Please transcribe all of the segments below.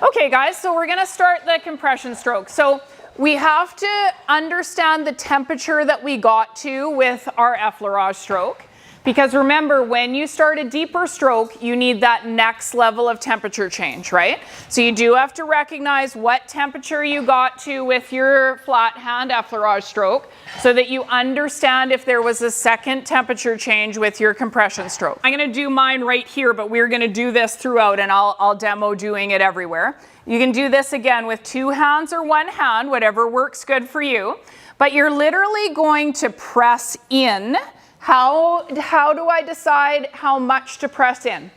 Okay guys, so we're gonna start the compression stroke. So we have to understand the temperature that we got to with our effleurage stroke. Because remember, when you start a deeper stroke, you need that next level of temperature change, right? So you do have to recognize what temperature you got to with your flat hand effleurage stroke so that you understand if there was a second temperature change with your compression stroke. I'm gonna do mine right here, but we're gonna do this throughout and I'll demo doing it everywhere. You can do this again with 2 hands or 1 hand, whatever works good for you. But you're literally going to press in. How do I decide how much to press in?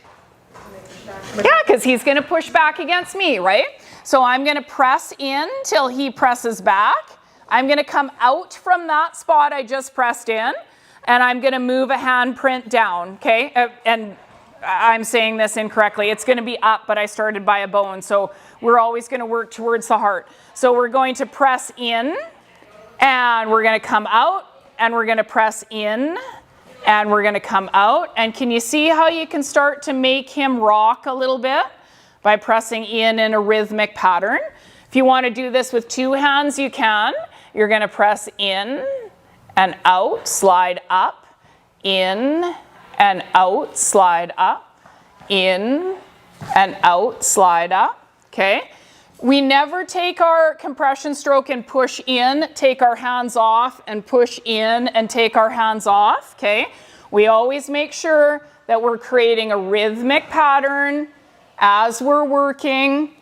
Yeah, because he's going to push back against me, right? So I'm going to press in till he presses back. I'm going to come out from that spot I just pressed in, and I'm going to move a handprint down, okay? And I'm saying this incorrectly. It's going to be up, but I started by a bone, so we're always going to work towards the heart. So we're going to press in, and we're going to come out, and we're going to press in, and we're going to come out. And can you see how you can start to make him rock a little bit by pressing in a rhythmic pattern? If you want to do this with 2 hands, you can. You're going to press in and out, slide up, in and out, slide up, in and out, slide up, okay? We never take our compression stroke and push in, take our hands off and push in and take our hands off, okay? We always make sure that we're creating a rhythmic pattern as we're working,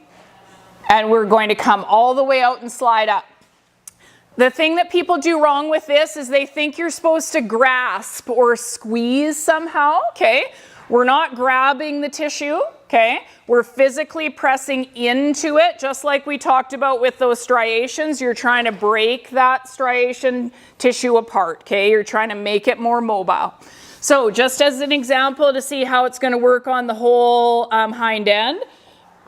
and we're going to come all the way out and slide up. The thing that people do wrong with this is they think you're supposed to grasp or squeeze somehow, okay? We're not grabbing the tissue, okay? We're physically pressing into it, just like we talked about with those striations. You're trying to break that striation tissue apart, okay? You're trying to make it more mobile. So just as an example to see how it's going to work on the whole hind end,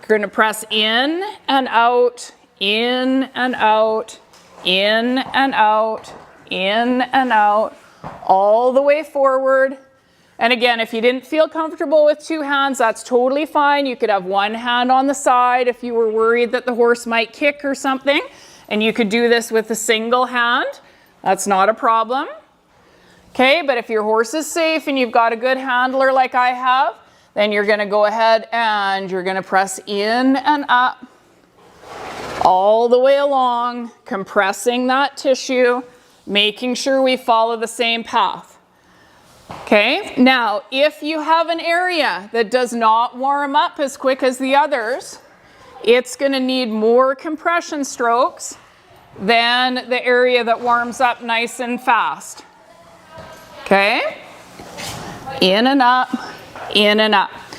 we're going to press in and out, in and out, in and out, in and out, all the way forward. And again, if you didn't feel comfortable with 2 hands, that's totally fine. You could have 1 hand on the side if you were worried that the horse might kick or something. And you could do this with a single hand. That's not a problem. Okay, but if your horse is safe and you've got a good handler like I have, then you're going to go ahead and you're going to press in and up all the way along, compressing that tissue, making sure we follow the same path. Okay, now if you have an area that does not warm up as quick as the others, it's going to need more compression strokes than the area that warms up nice and fast. Okay, in and up, in and up.